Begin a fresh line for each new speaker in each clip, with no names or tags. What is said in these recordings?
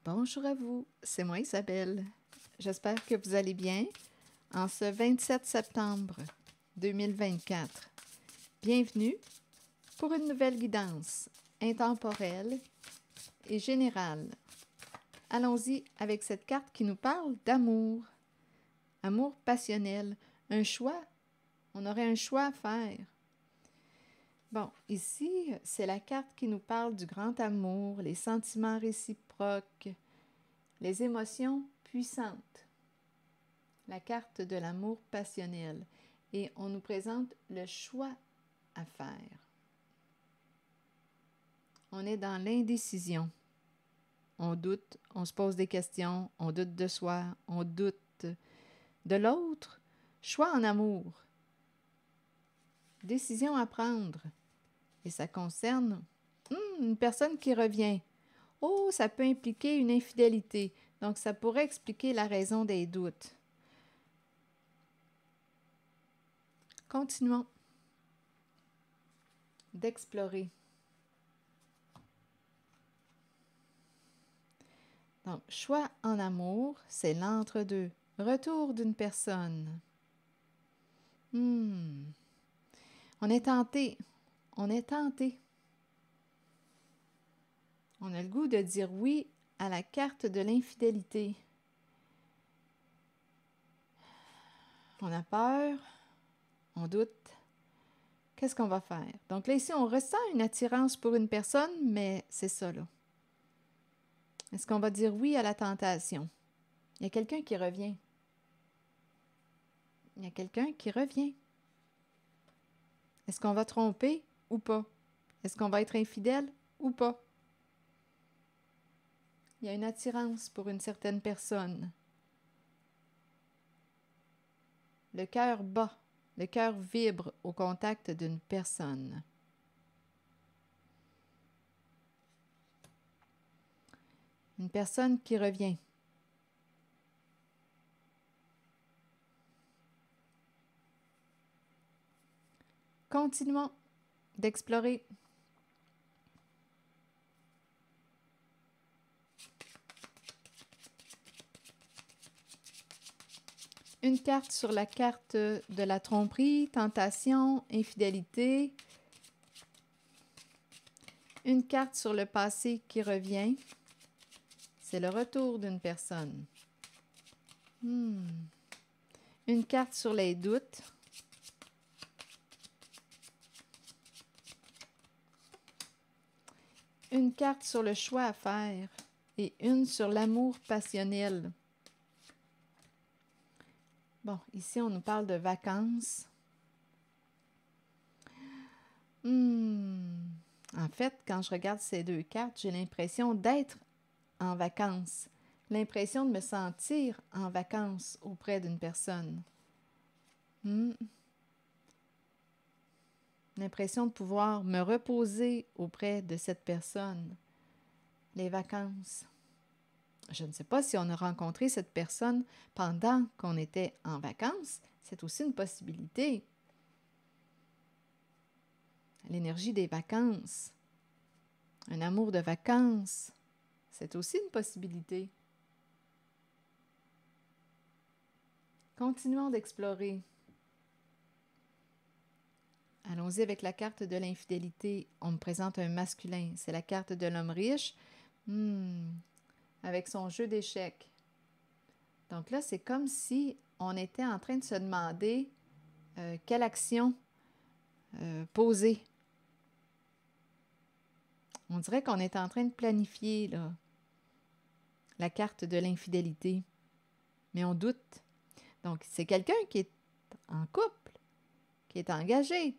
Bonjour à vous, c'est moi Isabelle. J'espère que vous allez bien en ce 27 septembre 2024. Bienvenue pour une nouvelle guidance intemporelle et générale. Allons-y avec cette carte qui nous parle d'amour, amour passionnel, un choix. On aurait un choix à faire. Bon, ici, c'est la carte qui nous parle du grand amour, les sentiments réciproques, les émotions puissantes. La carte de l'amour passionnel. Et on nous présente le choix à faire. On est dans l'indécision. On doute, on se pose des questions, on doute de soi, on doute de l'autre. Choix en amour. Décision à prendre. Et ça concerne une personne qui revient. Oh, ça peut impliquer une infidélité. Donc, ça pourrait expliquer la raison des doutes. Continuons d'explorer. Donc, choix en amour, c'est l'entre-deux. Retour d'une personne. On est tenté. On est tenté. On a le goût de dire oui à la carte de l'infidélité. On a peur. On doute. Qu'est-ce qu'on va faire? Donc là, ici, on ressent une attirance pour une personne, mais c'est ça, là. Est-ce qu'on va dire oui à la tentation? Il y a quelqu'un qui revient. Il y a quelqu'un qui revient. Est-ce qu'on va tromper ou pas? Est-ce qu'on va être infidèle ou pas? Il y a une attirance pour une certaine personne. Le cœur bat, le cœur vibre au contact d'une personne. Une personne qui revient. Continuons d'explorer. Une carte sur la carte de la tromperie, tentation, infidélité. Une carte sur le passé qui revient. C'est le retour d'une personne. Une carte sur les doutes. Une carte sur le choix à faire et une sur l'amour passionnel. Bon, ici, on nous parle de vacances. En fait, quand je regarde ces deux cartes, j'ai l'impression d'être en vacances. L'impression de me sentir en vacances auprès d'une personne. L'impression de pouvoir me reposer auprès de cette personne. Les vacances. Je ne sais pas si on a rencontré cette personne pendant qu'on était en vacances. C'est aussi une possibilité. L'énergie des vacances. Un amour de vacances. C'est aussi une possibilité. Continuons d'explorer. Allons-y avec la carte de l'infidélité. On me présente un masculin. C'est la carte de l'homme riche. Avec son jeu d'échecs. Donc là, c'est comme si on était en train de se demander quelle action poser. On dirait qu'on est en train de planifier là, la carte de l'infidélité. Mais on doute. Donc, c'est quelqu'un qui est en couple, qui est engagé.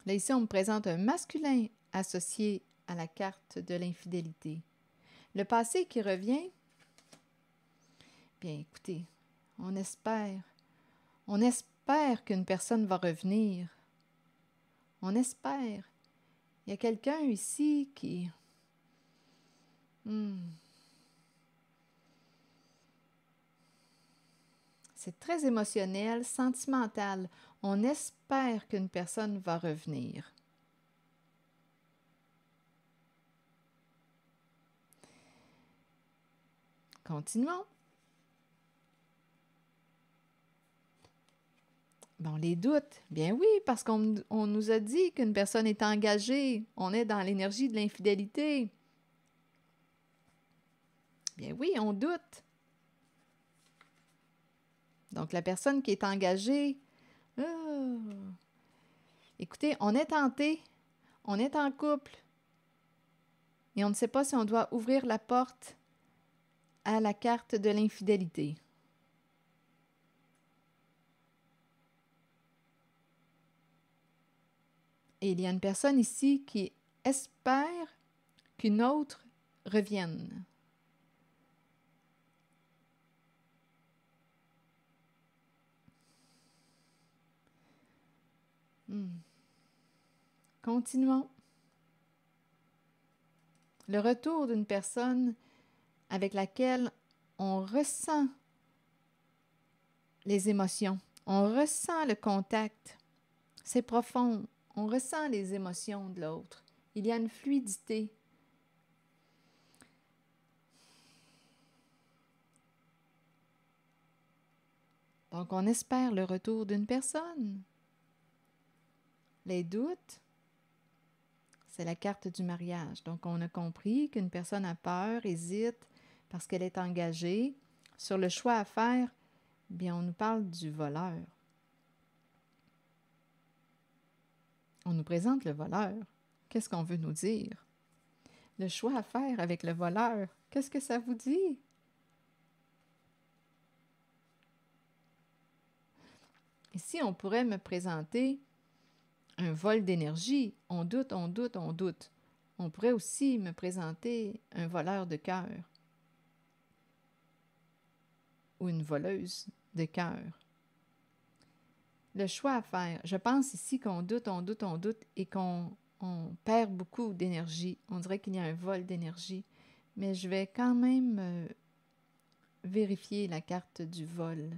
Là, ici, on me présente un masculin associé à la carte de l'infidélité. Le passé qui revient, bien, écoutez, on espère qu'une personne va revenir. On espère. Il y a quelqu'un ici qui... C'est très émotionnel, sentimental. On espère qu'une personne va revenir. Continuons. Bon, les doutes. Bien oui, parce qu'on nous a dit qu'une personne est engagée. On est dans l'énergie de l'infidélité. Bien oui, on doute. Donc, la personne qui est engagée, écoutez, on est tenté, on est en couple, et on ne sait pas si on doit ouvrir la porte à la carte de l'infidélité. Et il y a une personne ici qui espère qu'une autre revienne. Continuons. Le retour d'une personne avec laquelle on ressent les émotions, on ressent le contact, c'est profond, on ressent les émotions de l'autre. Il y a une fluidité. Donc, on espère le retour d'une personne. Les doutes, c'est la carte du mariage. Donc, on a compris qu'une personne a peur, hésite, parce qu'elle est engagée. Sur le choix à faire, bien, on nous parle du voleur. On nous présente le voleur. Qu'est-ce qu'on veut nous dire? Le choix à faire avec le voleur, qu'est-ce que ça vous dit? Ici, on pourrait me présenter un vol d'énergie. On doute, on doute, on doute. On pourrait aussi me présenter un voleur de cœur ou une voleuse de cœur. Le choix à faire. Je pense ici qu'on doute, on doute, on doute et qu'on perd beaucoup d'énergie. On dirait qu'il y a un vol d'énergie. Mais je vais quand même vérifier la carte du vol.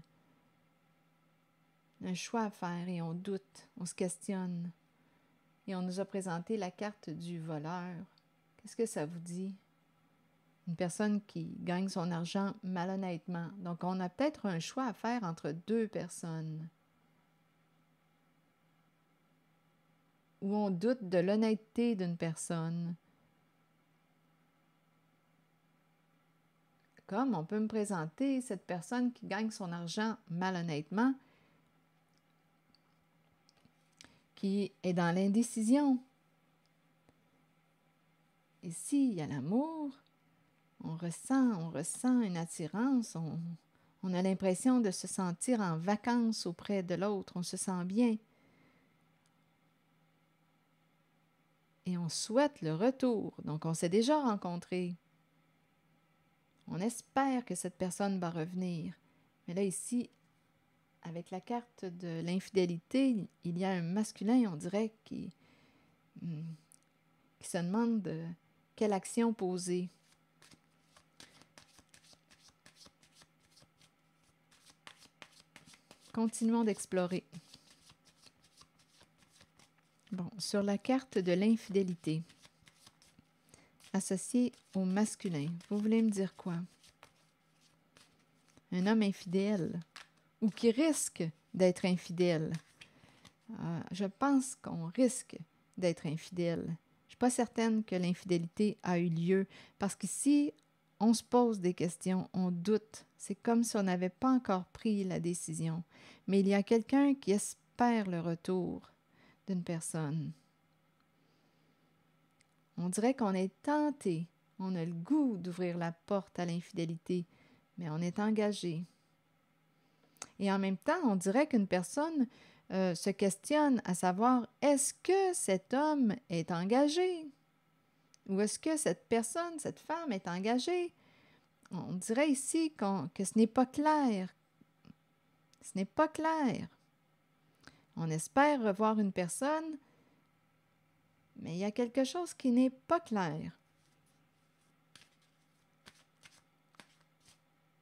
Un choix à faire et on doute, on se questionne. Et on nous a présenté la carte du voleur. Qu'est-ce que ça vous dit? Une personne qui gagne son argent malhonnêtement. Donc, on a peut-être un choix à faire entre deux personnes. Où on doute de l'honnêteté d'une personne. Comme on peut me présenter cette personne qui gagne son argent malhonnêtement, qui est dans l'indécision. Ici, il y a l'amour. On ressent une attirance. On a l'impression de se sentir en vacances auprès de l'autre. On se sent bien. Et on souhaite le retour. Donc, on s'est déjà rencontrés. On espère que cette personne va revenir. Mais là, ici, avec la carte de l'infidélité, il y a un masculin, on dirait, qui se demande quelle action poser. Continuons d'explorer. Bon, sur la carte de l'infidélité, associée au masculin, vous voulez me dire quoi? Un homme infidèle ou qui risque d'être infidèle. Je pense qu'on risque d'être infidèle. Je ne suis pas certaine que l'infidélité a eu lieu parce qu'ici, on se pose des questions, on doute. C'est comme si on n'avait pas encore pris la décision. Mais il y a quelqu'un qui espère le retour d'une personne. On dirait qu'on est tenté, on a le goût d'ouvrir la porte à l'infidélité, mais on est engagé. Et en même temps, on dirait qu'une personne se questionne à savoir, est-ce que cet homme est engagé? Ou est-ce que cette personne, cette femme est engagée? On dirait ici que ce n'est pas clair. Ce n'est pas clair. On espère revoir une personne, mais il y a quelque chose qui n'est pas clair.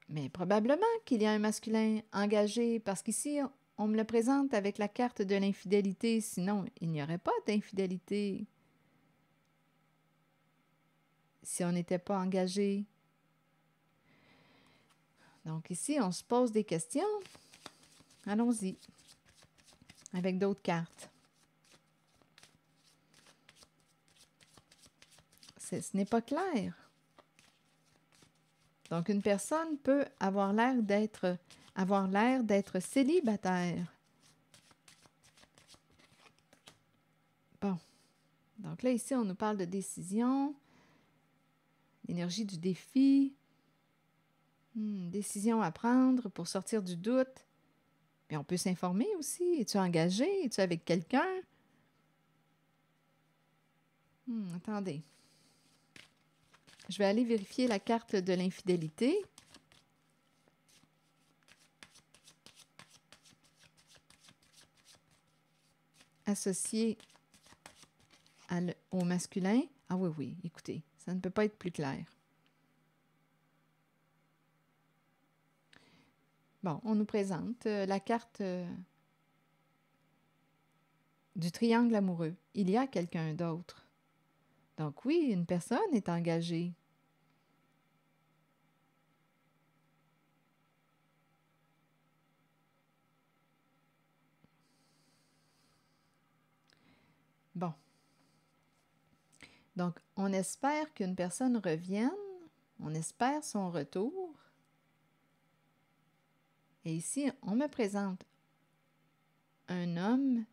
Mais probablement qu'il y a un masculin engagé, parce qu'ici, on me le présente avec la carte de l'infidélité, sinon il n'y aurait pas d'infidélité si on n'était pas engagé. Donc ici, on se pose des questions. Allons-y avec d'autres cartes. Ce n'est pas clair. Donc, une personne peut avoir l'air d'être célibataire. Bon. Donc là, ici, on nous parle de décision, l'énergie du défi, décision à prendre pour sortir du doute. Mais on peut s'informer aussi. Es-tu engagé? Es-tu avec quelqu'un? Attendez. Je vais aller vérifier la carte de l'infidélité. Associée au masculin. Ah oui, oui, écoutez, ça ne peut pas être plus clair. Bon, on nous présente la carte du triangle amoureux. Il y a quelqu'un d'autre. Donc oui, une personne est engagée. Bon. Donc, on espère qu'une personne revienne. On espère son retour. Et ici, on me présente un homme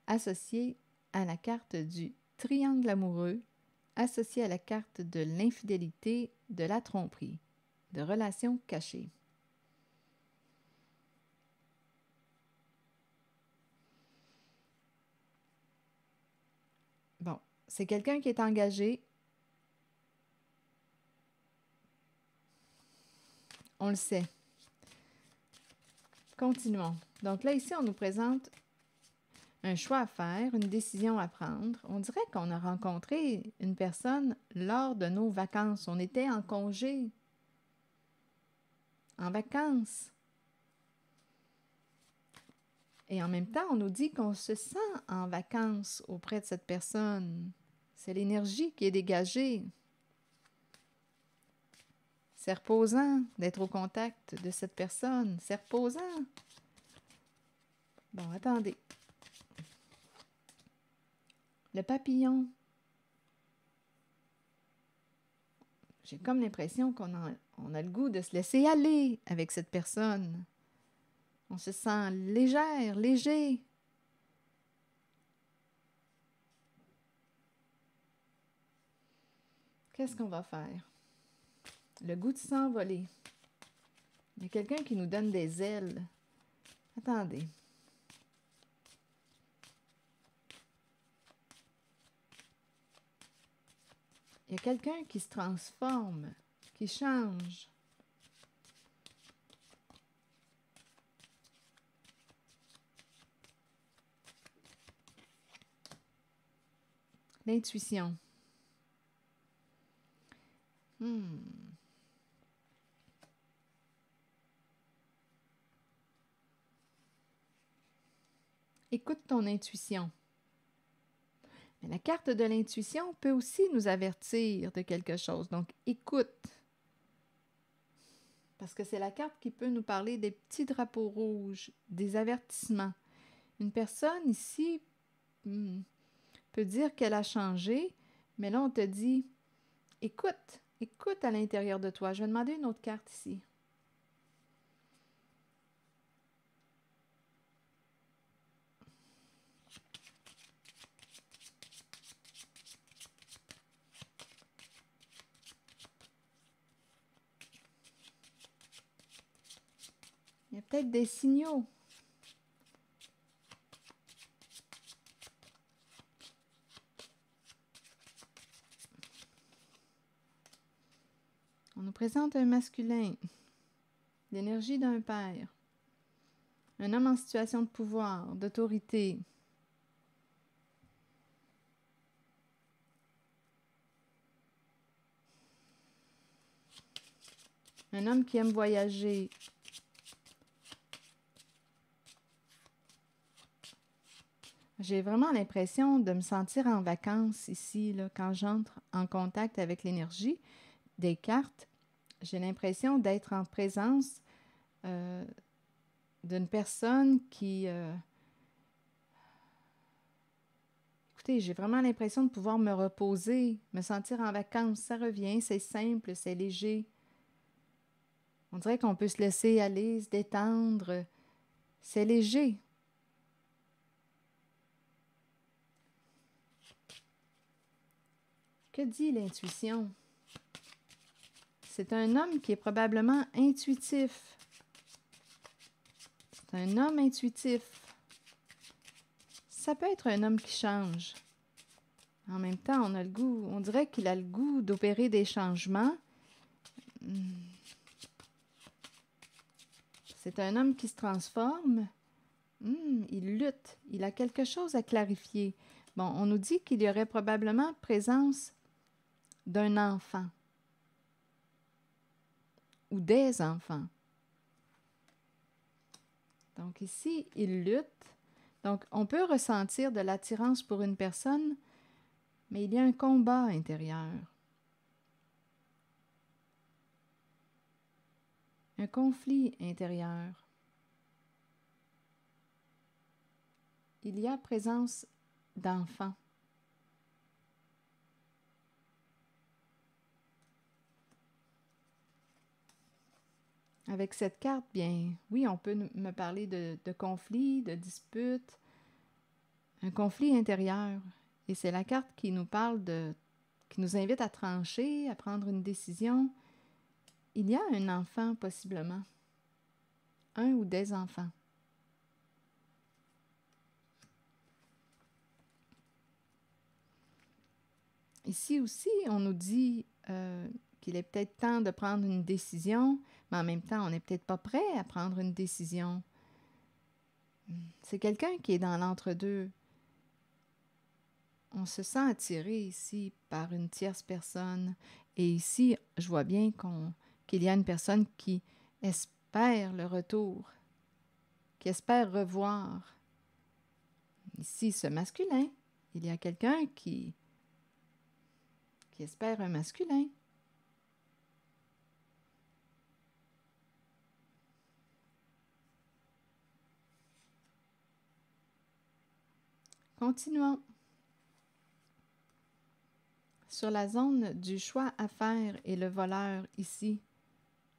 associé à la carte du triangle amoureux, associé à la carte de l'infidélité, de la tromperie, de relations cachées. Bon, c'est quelqu'un qui est engagé. On le sait. Continuons. Donc là, ici, on nous présente un choix à faire, une décision à prendre. On dirait qu'on a rencontré une personne lors de nos vacances. On était en congé, en vacances. Et en même temps, on nous dit qu'on se sent en vacances auprès de cette personne. C'est l'énergie qui est dégagée. C'est reposant d'être au contact de cette personne. C'est reposant. Bon, attendez. Le papillon. J'ai comme l'impression qu'on a le goût de se laisser aller avec cette personne. On se sent légère, léger. Qu'est-ce qu'on va faire? Le goût de s'envoler. Il y a quelqu'un qui nous donne des ailes. Attendez. Il y a quelqu'un qui se transforme, qui change. L'intuition. Écoute ton intuition. Mais la carte de l'intuition peut aussi nous avertir de quelque chose. Donc, écoute. Parce que c'est la carte qui peut nous parler des petits drapeaux rouges, des avertissements. Une personne ici peut dire qu'elle a changé, mais là, on te dit, écoute, écoute à l'intérieur de toi. Je vais demander une autre carte ici. Il y a peut-être des signaux. On nous présente un masculin, l'énergie d'un père, un homme en situation de pouvoir, d'autorité. Un homme qui aime voyager. J'ai vraiment l'impression de me sentir en vacances ici, là, quand j'entre en contact avec l'énergie des cartes. j'ai l'impression d'être en présence d'une personne qui... écoutez, j'ai vraiment l'impression de pouvoir me reposer, me sentir en vacances. Ça revient, c'est simple, c'est léger. On dirait qu'on peut se laisser aller, se détendre. C'est léger. Que dit l'intuition? C'est un homme qui est probablement intuitif. C'est un homme intuitif. Ça peut être un homme qui change. En même temps, on a le goût, on dirait qu'il a le goût d'opérer des changements. C'est un homme qui se transforme. Il lutte. Il a quelque chose à clarifier. Bon, on nous dit qu'il y aurait probablement présence d'un enfant ou des enfants. Donc ici, il lutte. Donc, on peut ressentir de l'attirance pour une personne, mais il y a un combat intérieur. Un conflit intérieur. Il y a présence d'enfants. Avec cette carte, bien, oui, on peut me parler de conflit, de dispute, un conflit intérieur. Et c'est la carte qui nous parle qui nous invite à trancher, à prendre une décision. Il y a un enfant, possiblement. Un ou des enfants. Ici aussi, on nous dit qu'il est peut-être temps de prendre une décision, mais en même temps, on n'est peut-être pas prêt à prendre une décision. C'est quelqu'un qui est dans l'entre-deux. On se sent attiré ici par une tierce personne. Et ici, je vois bien qu'il y a une personne qui espère le retour, qui espère revoir. Ici, ce masculin, il y a quelqu'un qui espère un masculin. Continuons. Sur la zone du choix à faire et le voleur ici,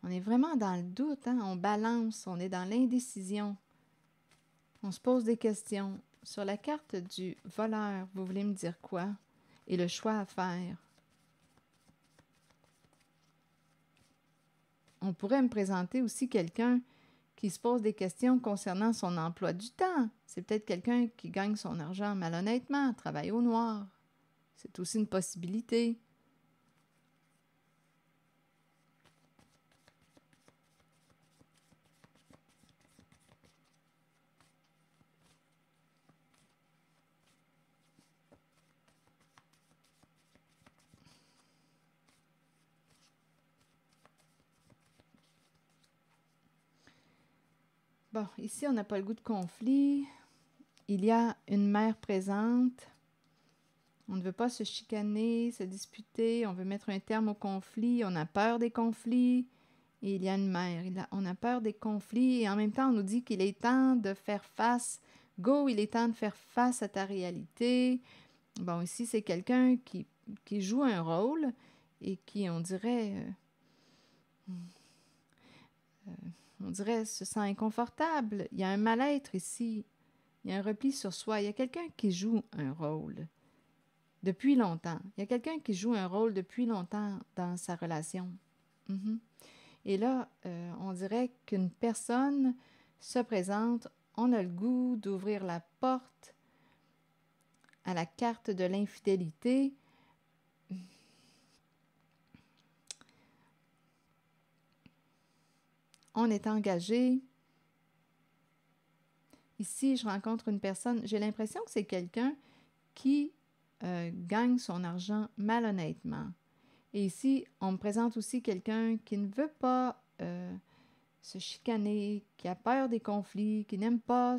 on est vraiment dans le doute, hein? On balance, on est dans l'indécision. On se pose des questions. Sur la carte du voleur, vous voulez me dire quoi? Et le choix à faire. On pourrait me présenter aussi quelqu'un qui se pose des questions concernant son emploi du temps. C'est peut-être quelqu'un qui gagne son argent malhonnêtement, travaille au noir. C'est aussi une possibilité. Bon, ici, on n'a pas le goût de conflit. Il y a une mère présente. On ne veut pas se chicaner, se disputer. On veut mettre un terme au conflit. On a peur des conflits. Et il y a une mère. On a peur des conflits. Et en même temps, on nous dit qu'il est temps de faire face. Go, il est temps de faire face à ta réalité. Bon, ici, c'est quelqu'un qui joue un rôle et qui, on dirait, se sent inconfortable. Il y a un mal-être ici. Il y a un repli sur soi. Il y a quelqu'un qui joue un rôle depuis longtemps. Il y a quelqu'un qui joue un rôle depuis longtemps dans sa relation. Et là, on dirait qu'une personne se présente. On a le goût d'ouvrir la porte à la carte de l'infidélité. On est engagé. Ici, je rencontre une personne, j'ai l'impression que c'est quelqu'un qui gagne son argent malhonnêtement. Et ici, on me présente aussi quelqu'un qui ne veut pas se chicaner, qui a peur des conflits, qui n'aime pas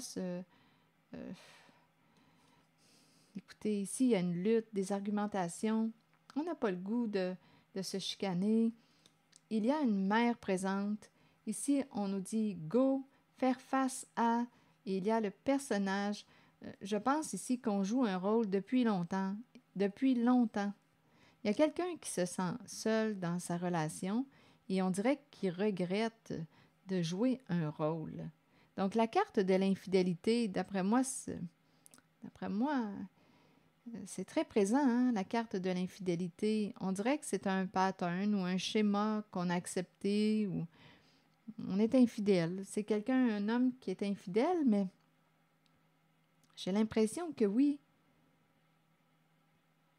écoutez, ici, il y a une lutte, des argumentations. On n'a pas le goût de se chicaner. il y a une mère présente. Ici, on nous dit « go », faire face à, et il y a le personnage. Je pense ici qu'on joue un rôle depuis longtemps. Depuis longtemps. Il y a quelqu'un qui se sent seul dans sa relation et on dirait qu'il regrette de jouer un rôle. Donc, la carte de l'infidélité, d'après moi, c'est très présent, hein, la carte de l'infidélité. On dirait que c'est un pattern ou un schéma qu'on a accepté ou on est infidèle. C'est quelqu'un, un homme qui est infidèle, mais j'ai l'impression que oui,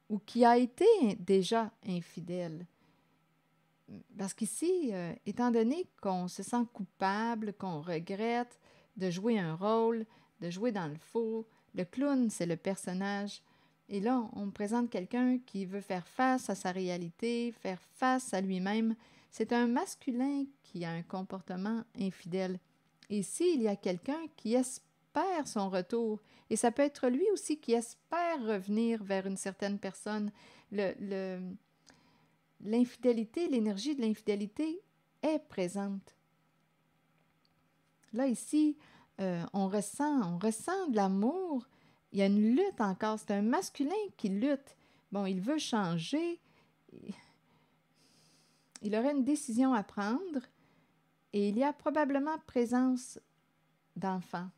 ou qui a été déjà infidèle. Parce qu'ici, étant donné qu'on se sent coupable, qu'on regrette de jouer un rôle, de jouer dans le faux, le clown, c'est le personnage. Et là, on me présente quelqu'un qui veut faire face à sa réalité, faire face à lui-même. C'est un masculin qui a un comportement infidèle. Et ici, il y a quelqu'un qui espère son retour. Et ça peut être lui aussi qui espère revenir vers une certaine personne. L'infidélité, l'énergie de l'infidélité est présente. Là, ici, on ressent de l'amour. Il y a une lutte encore. C'est un masculin qui lutte. Bon, il veut changer. Il aurait une décision à prendre et il y a probablement présence d'enfants.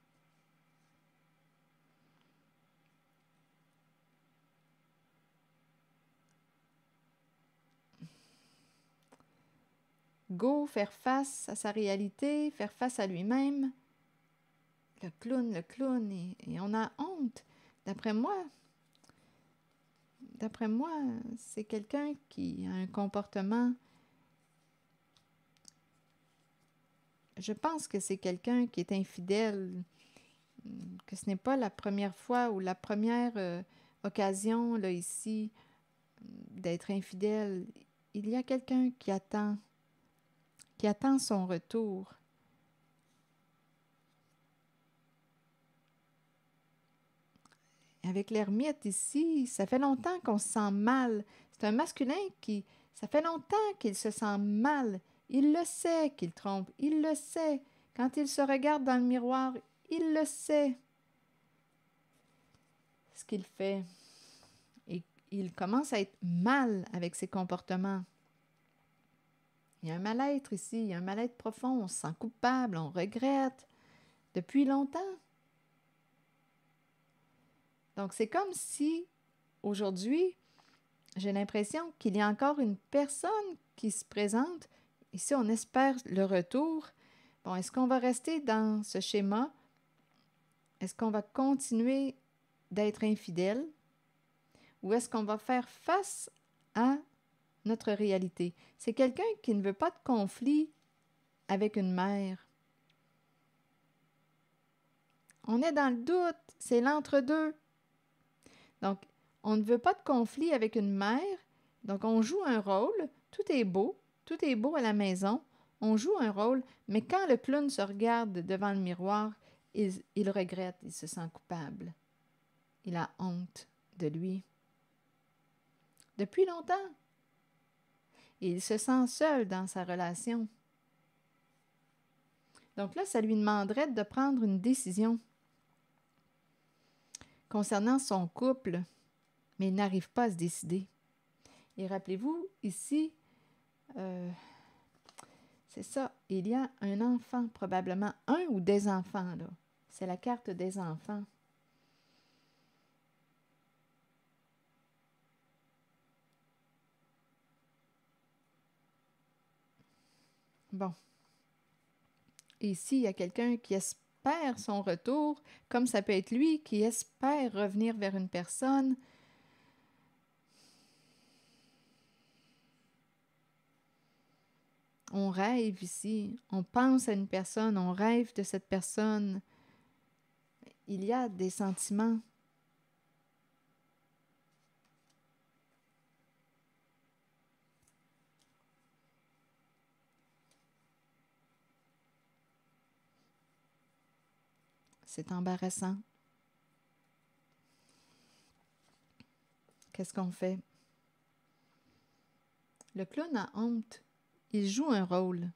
Go, faire face à sa réalité, faire face à lui-même. Le clown, et on a honte. D'après moi, c'est quelqu'un qui a un comportement. Je pense que c'est quelqu'un qui est infidèle, que ce n'est pas la première fois ou la première occasion, là, ici, d'être infidèle. Il y a quelqu'un qui attend son retour. Avec l'ermite ici, ça fait longtemps qu'on se sent mal. C'est un masculin ça fait longtemps qu'il se sent mal. Il le sait qu'il trompe, il le sait. Quand il se regarde dans le miroir, il le sait. Ce qu'il fait. Et il commence à être mal avec ses comportements. Il y a un mal-être ici, il y a un mal-être profond. On se sent coupable, on regrette depuis longtemps. Donc, c'est comme si, aujourd'hui, j'ai l'impression qu'il y a encore une personne qui se présente. Ici, on espère le retour. Bon, est-ce qu'on va rester dans ce schéma? Est-ce qu'on va continuer d'être infidèle? Ou est-ce qu'on va faire face à notre réalité? C'est quelqu'un qui ne veut pas de conflit avec une mère. On est dans le doute, c'est l'entre-deux. Donc, on ne veut pas de conflit avec une mère, donc on joue un rôle, tout est beau à la maison, on joue un rôle, mais quand le clown se regarde devant le miroir, il regrette, il se sent coupable. Il a honte de lui. Depuis longtemps. Et il se sent seul dans sa relation. Donc là, ça lui demanderait de prendre une décision concernant son couple, mais il n'arrive pas à se décider. Et rappelez-vous, ici, c'est ça, il y a un enfant, probablement un ou des enfants, là. C'est la carte des enfants. Bon. Et ici, il y a quelqu'un qui espère son retour, comme ça peut être lui qui espère revenir vers une personne. On rêve ici, on pense à une personne, on rêve de cette personne. Il y a des sentiments. C'est embarrassant. Qu'est-ce qu'on fait? Le clown a honte. il joue un rôle.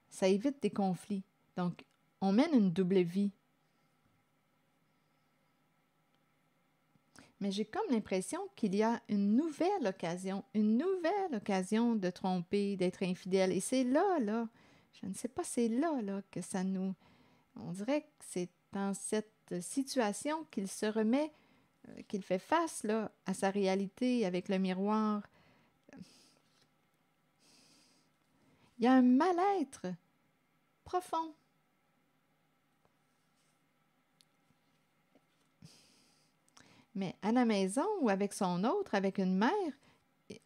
Ça évite des conflits. Donc, on mène une double vie. Mais j'ai comme l'impression qu'il y a une nouvelle occasion de tromper, d'être infidèle. Et c'est là, je ne sais pas, c'est là que ça nous... On dirait que c'est dans cette situation qu'il se remet, qu'il fait face là, à sa réalité avec le miroir. Il y a un mal-être profond. Mais à la maison ou avec son autre, avec une mère,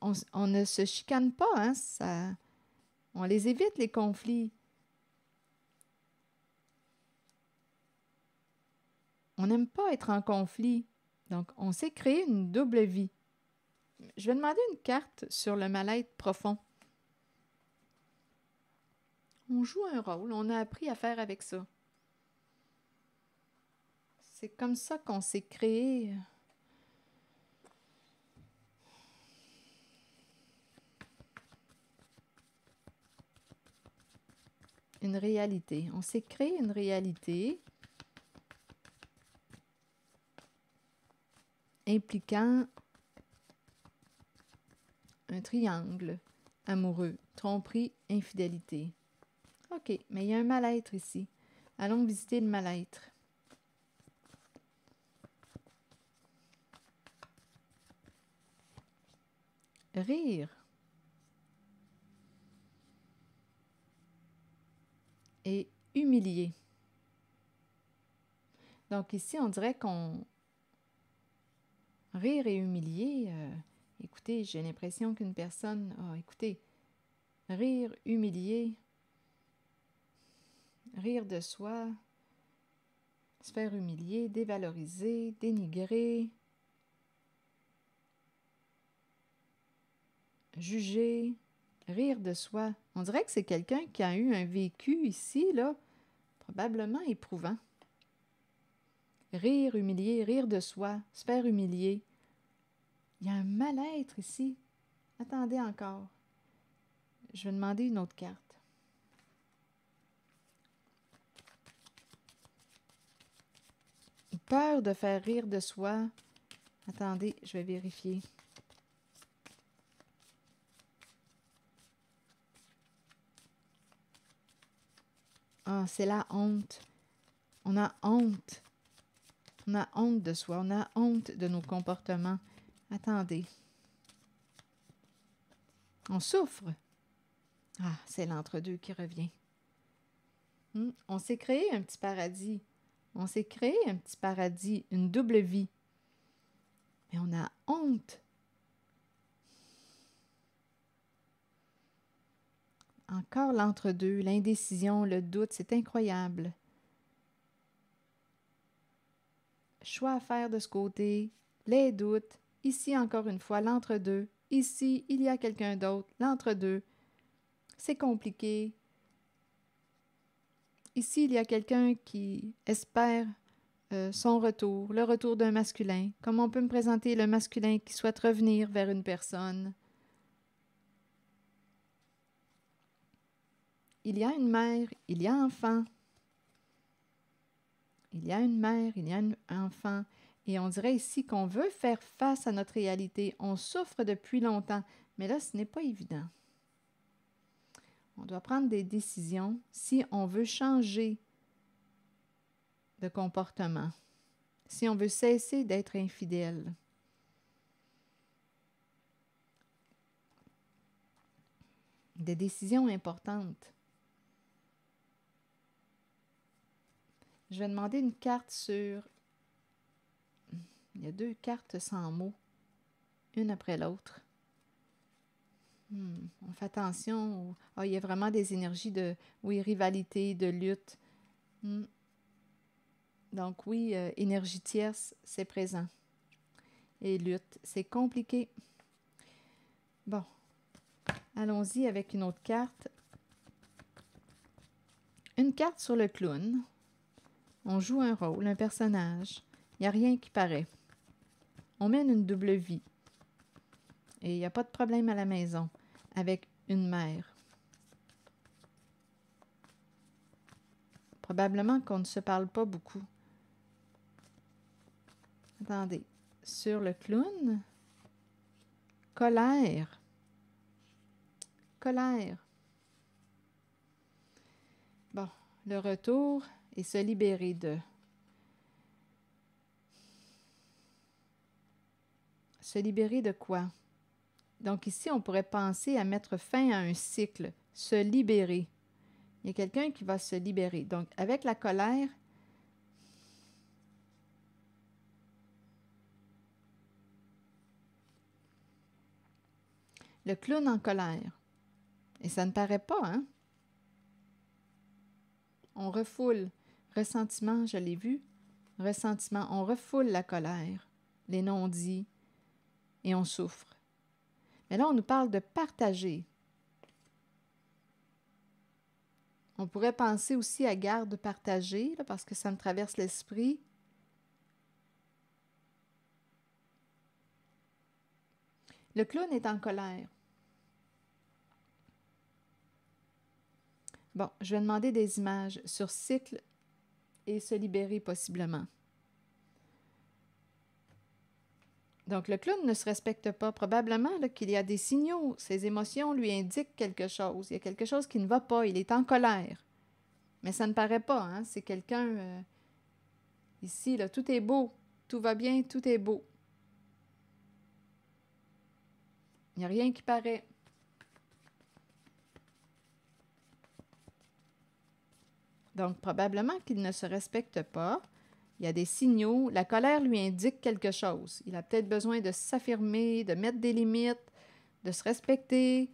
on ne se chicane pas, hein, on les évite, les conflits. On n'aime pas être en conflit. Donc, on s'est créé une double vie. Je vais demander une carte sur le mal-être profond. On joue un rôle, on a appris à faire avec ça. C'est comme ça qu'on s'est créé une réalité. On s'est créé une réalité impliquant un triangle amoureux, tromperie, infidélité. OK, mais il y a un mal-être ici. Allons visiter le mal-être. Rire et humilier. Donc ici, on dirait qu'on... Rire et humilier, écoutez, j'ai l'impression qu'une personne... écoutez, rire, humilier, rire de soi, se faire humilier, dévaloriser, dénigrer, juger, rire de soi. On dirait que c'est quelqu'un qui a eu un vécu ici, là, probablement éprouvant. Rire, humilier, rire de soi, se faire humilier. Il y a un mal-être ici. Attendez encore. Je vais demander une autre carte. Peur de faire rire de soi. Attendez, je vais vérifier. Ah, c'est la honte. On a honte. On a honte de soi. On a honte de nos comportements. Attendez. On souffre. Ah, c'est l'entre-deux qui revient. On s'est créé un petit paradis. On s'est créé un petit paradis, une double vie. Mais on a honte. Encore l'entre-deux, l'indécision, le doute, c'est incroyable. Choix à faire de ce côté, les doutes. Ici, encore une fois, l'entre-deux. Ici, il y a quelqu'un d'autre, l'entre-deux. C'est compliqué. Ici, il y a quelqu'un qui espère son retour, le retour d'un masculin. Comment on peut me présenter le masculin qui souhaite revenir vers une personne? Il y a une mère, il y a un enfant. Il y a une mère, il y a un enfant. Et on dirait ici qu'on veut faire face à notre réalité. On souffre depuis longtemps, mais là, ce n'est pas évident. On doit prendre des décisions si on veut changer de comportement, si on veut cesser d'être infidèle. Des décisions importantes. Je vais demander une carte sur... Il y a 2 cartes sans mots, une après l'autre. On fait attention. Il y a vraiment des énergies de, rivalité, de lutte. Donc oui, énergie tierce, c'est présent. Et lutte, c'est compliqué. Bon, allons-y avec une autre carte. Une carte sur le clown. On joue un rôle, un personnage. Il n'y a rien qui paraît. On mène une double vie. Et il n'y a pas de problème à la maison. Avec une mère. Probablement qu'on ne se parle pas beaucoup. Attendez. Sur le clown, colère. Colère. Bon, le retour et se libérer de. Se libérer de quoi? Donc ici, on pourrait penser à mettre fin à un cycle, se libérer. Il y a quelqu'un qui va se libérer. Donc, avec la colère, le clown en colère. Et ça ne paraît pas, hein? On refoule. Ressentiment, je l'ai vu. Ressentiment, on refoule la colère, les non-dits, et on souffre. Mais là, on nous parle de partager. On pourrait penser aussi à garde partagée, là, parce que ça me traverse l'esprit. Le clown est en colère. Bon, je vais demander des images sur cycle et se libérer possiblement. Donc, le clown ne se respecte pas. Probablement qu'il y a des signaux. Ses émotions lui indiquent quelque chose. Il y a quelque chose qui ne va pas. Il est en colère. Mais ça ne paraît pas, hein? C'est quelqu'un... ici, là, tout est beau. Tout va bien, tout est beau. Il n'y a rien qui paraît. Donc, probablement qu'il ne se respecte pas. Il y a des signaux. La colère lui indique quelque chose. Il a peut-être besoin de s'affirmer, de mettre des limites, de se respecter.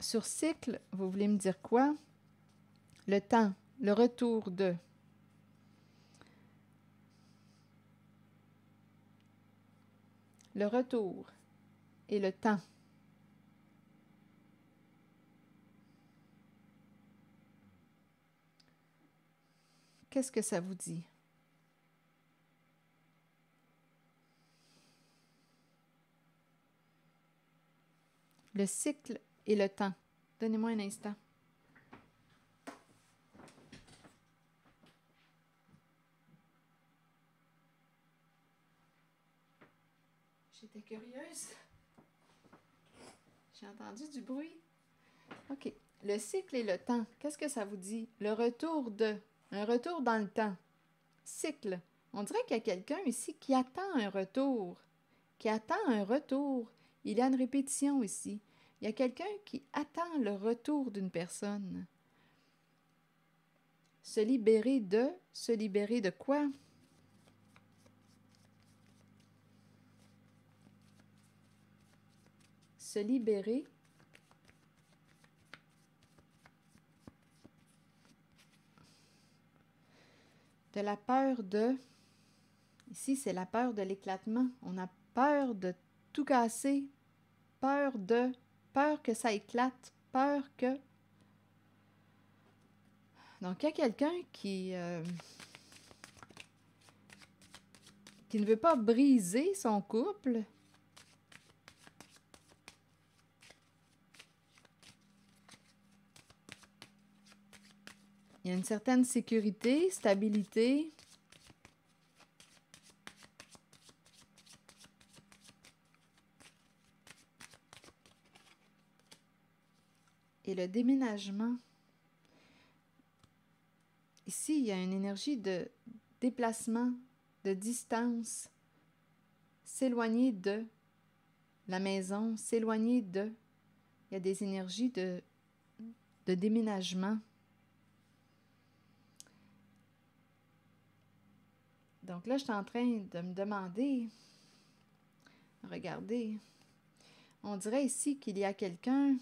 Sur cycle, vous voulez me dire quoi? Le temps, le retour de. Le retour et le temps. Qu'est-ce que ça vous dit? Le cycle et le temps. Donnez-moi un instant. J'étais curieuse. J'ai entendu du bruit. OK. Le cycle et le temps. Qu'est-ce que ça vous dit? Le retour de. Un retour dans le temps. Cycle. On dirait qu'il y a quelqu'un ici qui attend un retour. Qui attend un retour. Il y a une répétition ici. Il y a quelqu'un qui attend le retour d'une personne. Se libérer de quoi? Se libérer de la peur de... Ici, c'est la peur de l'éclatement. On a peur de tout casser. Peur que ça éclate. Peur que... Donc, il y a quelqu'un qui ne veut pas briser son couple. Il y a une certaine sécurité, stabilité. Et le déménagement. Ici, il y a une énergie de déplacement, de distance, s'éloigner de la maison, s'éloigner de... Il y a des énergies de déménagement. Donc là, je suis en train de me demander, regardez, on dirait ici qu'il y a quelqu'un...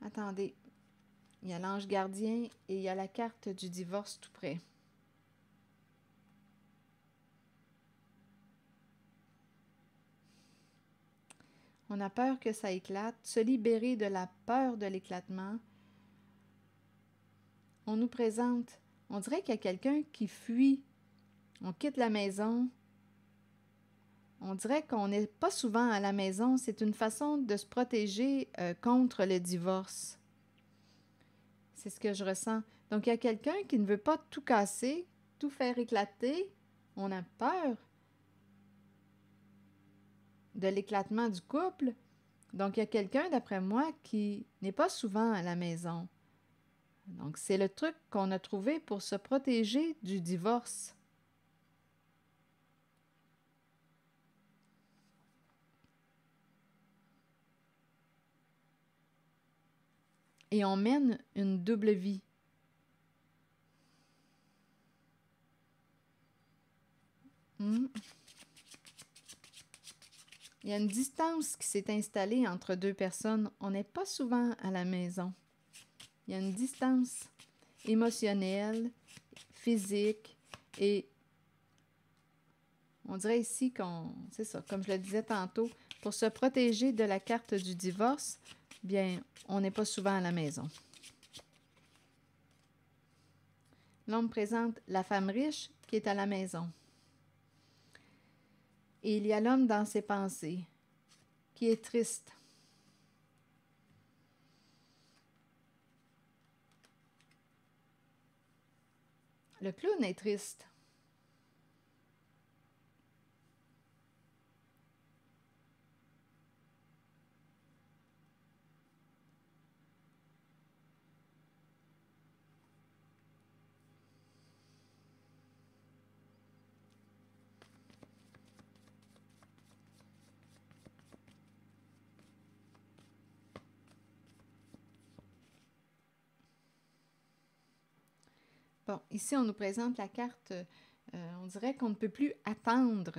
Attendez, il y a l'ange gardien et il y a la carte du divorce tout près. On a peur que ça éclate. Se libérer de la peur de l'éclatement. On nous présente, on dirait qu'il y a quelqu'un qui fuit. On quitte la maison. On dirait qu'on n'est pas souvent à la maison. C'est une façon de se protéger contre le divorce. C'est ce que je ressens. Donc, il y a quelqu'un qui ne veut pas tout casser, tout faire éclater. On a peur de l'éclatement du couple. Donc, il y a quelqu'un, d'après moi, qui n'est pas souvent à la maison. Donc, c'est le truc qu'on a trouvé pour se protéger du divorce. Et on mène une double vie. Il y a une distance qui s'est installée entre deux personnes. On n'est pas souvent à la maison. Il y a une distance émotionnelle, physique et on dirait ici c'est ça, comme je le disais tantôt, pour se protéger de la carte du divorce, bien, on n'est pas souvent à la maison. Là, on me présente la femme riche qui est à la maison. Et il y a l'homme dans ses pensées, qui est triste. Le clown est triste. Bon, ici, on nous présente la carte, on dirait qu'on ne peut plus attendre,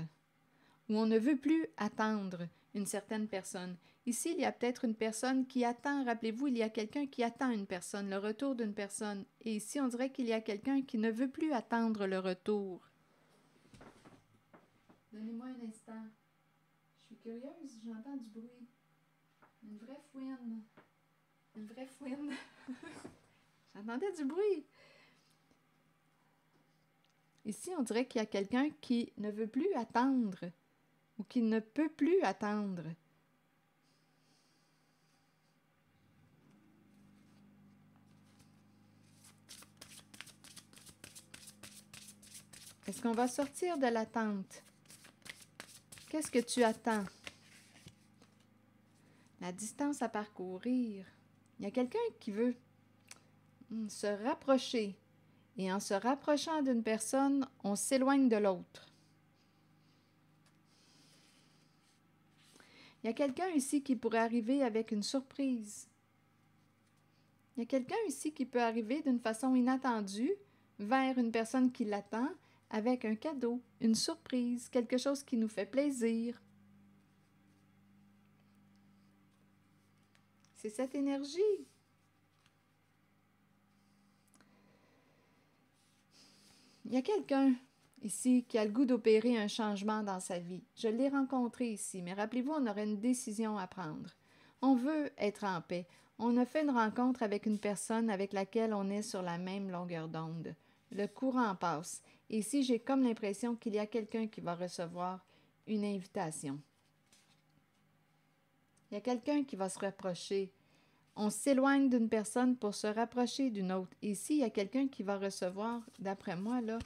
ou on ne veut plus attendre une certaine personne. Ici, il y a peut-être une personne qui attend, rappelez-vous, il y a quelqu'un qui attend une personne, le retour d'une personne. Et ici, on dirait qu'il y a quelqu'un qui ne veut plus attendre le retour. Donnez-moi un instant. Je suis curieuse, j'entends du bruit. Une vraie fouine. Une vraie fouine. J'entendais du bruit. Ici, on dirait qu'il y a quelqu'un qui ne veut plus attendre ou qui ne peut plus attendre. Est-ce qu'on va sortir de l'attente? Qu'est-ce que tu attends? La distance à parcourir. Il y a quelqu'un qui veut se rapprocher. Et en se rapprochant d'une personne, on s'éloigne de l'autre. Il y a quelqu'un ici qui pourrait arriver avec une surprise. Il y a quelqu'un ici qui peut arriver d'une façon inattendue vers une personne qui l'attend avec un cadeau, une surprise, quelque chose qui nous fait plaisir. C'est cette énergie. Il y a quelqu'un ici qui a le goût d'opérer un changement dans sa vie. Je l'ai rencontré ici, mais rappelez-vous, on aurait une décision à prendre. On veut être en paix. On a fait une rencontre avec une personne avec laquelle on est sur la même longueur d'onde. Le courant passe. Et ici, j'ai comme l'impression qu'il y a quelqu'un qui va recevoir une invitation. Il y a quelqu'un qui va se rapprocher. On s'éloigne d'une personne pour se rapprocher d'une autre. Ici, il y a quelqu'un qui va recevoir, d'après moi, là,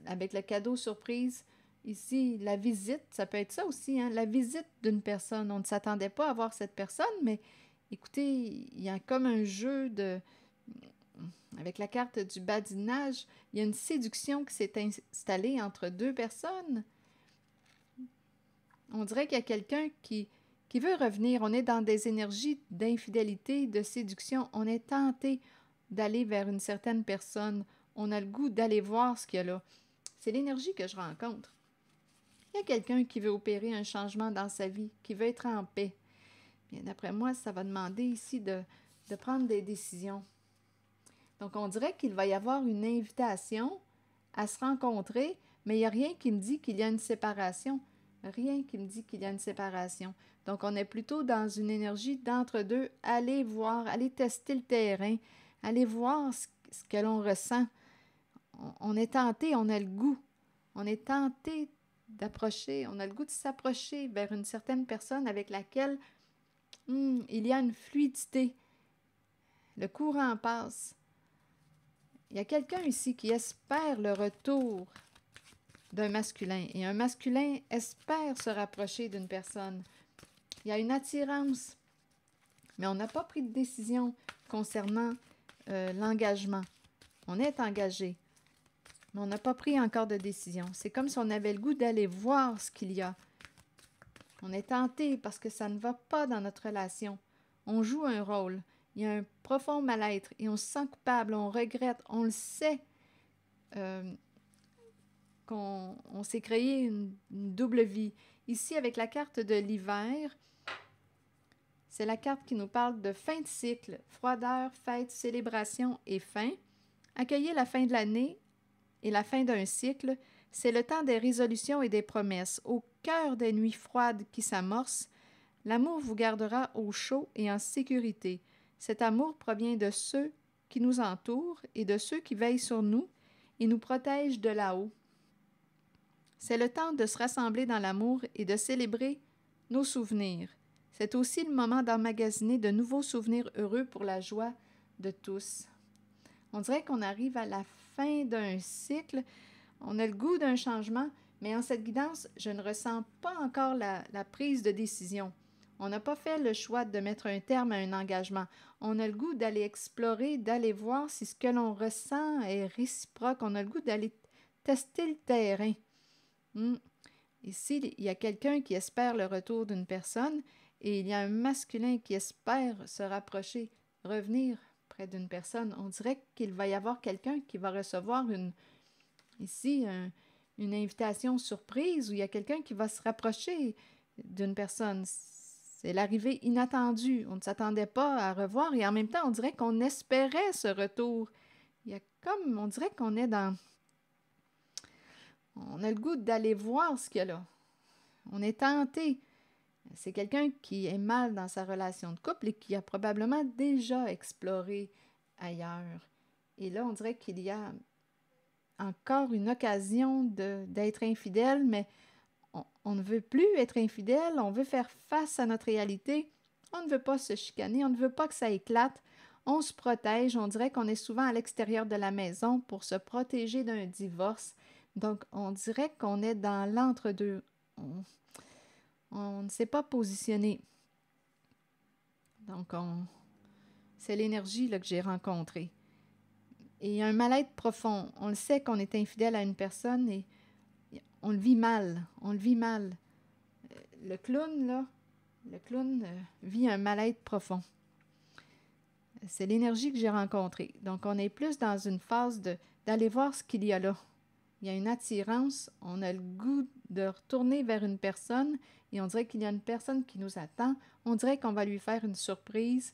avec le cadeau surprise, ici, la visite, ça peut être ça aussi, hein, la visite d'une personne. On ne s'attendait pas à voir cette personne, mais écoutez, il y a comme un jeu de... Avec la carte du badinage, il y a une séduction qui s'est installée entre deux personnes. On dirait qu'il y a quelqu'un qui veut revenir. On est dans des énergies d'infidélité, de séduction. On est tenté d'aller vers une certaine personne. On a le goût d'aller voir ce qu'il y a là. C'est l'énergie que je rencontre. Il y a quelqu'un qui veut opérer un changement dans sa vie, qui veut être en paix. Bien, d'après moi, ça va demander ici de prendre des décisions. Donc, on dirait qu'il va y avoir une invitation à se rencontrer, mais il n'y a rien qui me dit qu'il y a une séparation. Rien qui me dit qu'il y a une séparation. Donc, on est plutôt dans une énergie d'entre-deux. Allez voir, allez tester le terrain, allez voir ce que l'on ressent. On est tenté, on a le goût. On est tenté d'approcher, on a le goût de s'approcher vers une certaine personne avec laquelle il y a une fluidité. Le courant passe. Il y a quelqu'un ici qui espère le retour d'un masculin. Et un masculin espère se rapprocher d'une personne. Il y a une attirance, mais on n'a pas pris de décision concernant l'engagement. On est engagé, mais on n'a pas pris encore de décision. C'est comme si on avait le goût d'aller voir ce qu'il y a. On est tenté parce que ça ne va pas dans notre relation. On joue un rôle. Il y a un profond mal-être et on se sent coupable, on regrette, on le sait qu'on s'est créé une double vie. Ici, avec la carte de l'hiver, c'est la carte qui nous parle de fin de cycle, froideur, fête, célébration et fin. Accueillir la fin de l'année et la fin d'un cycle, c'est le temps des résolutions et des promesses. Au cœur des nuits froides qui s'amorcent, l'amour vous gardera au chaud et en sécurité. Cet amour provient de ceux qui nous entourent et de ceux qui veillent sur nous et nous protègent de là-haut. C'est le temps de se rassembler dans l'amour et de célébrer nos souvenirs. C'est aussi le moment d'emmagasiner de nouveaux souvenirs heureux pour la joie de tous. On dirait qu'on arrive à la fin d'un cycle, on a le goût d'un changement, mais en cette guidance, je ne ressens pas encore la prise de décision. On n'a pas fait le choix de mettre un terme à un engagement. On a le goût d'aller explorer, d'aller voir si ce que l'on ressent est réciproque. On a le goût d'aller tester le terrain. Ici, il y a quelqu'un qui espère le retour d'une personne et il y a un masculin qui espère se rapprocher, revenir près d'une personne. On dirait qu'il va y avoir quelqu'un qui va recevoir une invitation surprise où il y a quelqu'un qui va se rapprocher d'une personne. C'est l'arrivée inattendue. On ne s'attendait pas à revoir et en même temps, on dirait qu'on espérait ce retour. On dirait qu'on est dans... On a le goût d'aller voir ce qu'il y a là. On est tenté. C'est quelqu'un qui est mal dans sa relation de couple et qui a probablement déjà exploré ailleurs. Et là, on dirait qu'il y a encore une occasion d'être infidèle, mais on ne veut plus être infidèle, on veut faire face à notre réalité. On ne veut pas se chicaner, on ne veut pas que ça éclate. On se protège, on dirait qu'on est souvent à l'extérieur de la maison pour se protéger d'un divorce. Donc, on dirait qu'on est dans l'entre-deux. On ne s'est pas positionné. Donc, c'est l'énergie là, que j'ai rencontrée. Et il y a un mal-être profond. On le sait qu'on est infidèle à une personne et on le vit mal. On le vit mal. Le clown vit un mal-être profond. C'est l'énergie que j'ai rencontrée. Donc, on est plus dans une phase d'aller voir ce qu'il y a là. Il y a une attirance, on a le goût de retourner vers une personne et on dirait qu'il y a une personne qui nous attend. On dirait qu'on va lui faire une surprise.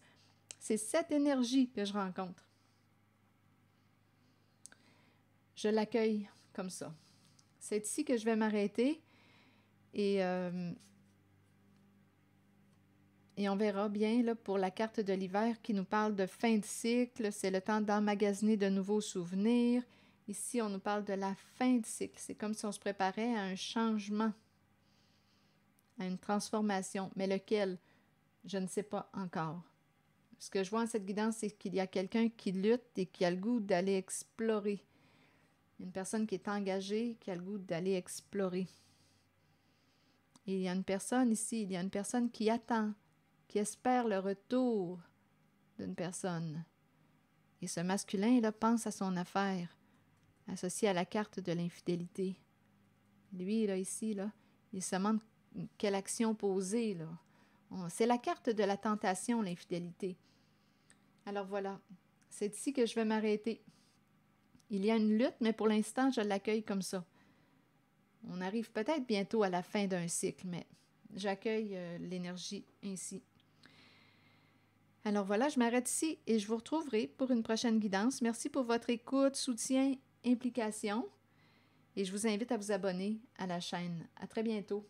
C'est cette énergie que je rencontre. Je l'accueille comme ça. C'est ici que je vais m'arrêter et on verra bien là, pour la carte de l'hiver qui nous parle de fin de cycle. C'est le temps d'emmagasiner de nouveaux souvenirs. Ici, on nous parle de la fin de cycle. C'est comme si on se préparait à un changement, à une transformation. Mais lequel? Je ne sais pas encore. Ce que je vois en cette guidance, c'est qu'il y a quelqu'un qui lutte et qui a le goût d'aller explorer. Une personne qui est engagée, qui a le goût d'aller explorer. Et il y a une personne ici, il y a une personne qui attend, qui espère le retour d'une personne. Et ce masculin, là, pense à son affaire, associé à la carte de l'infidélité. Lui, là, ici, là, il se demande quelle action poser, là. C'est la carte de la tentation, l'infidélité. Alors voilà, c'est ici que je vais m'arrêter. Il y a une lutte, mais pour l'instant, je l'accueille comme ça. On arrive peut-être bientôt à la fin d'un cycle, mais j'accueille l'énergie ainsi. Alors voilà, je m'arrête ici et je vous retrouverai pour une prochaine guidance. Merci pour votre écoute, soutien, implication et je vous invite à vous abonner à la chaîne. À très bientôt.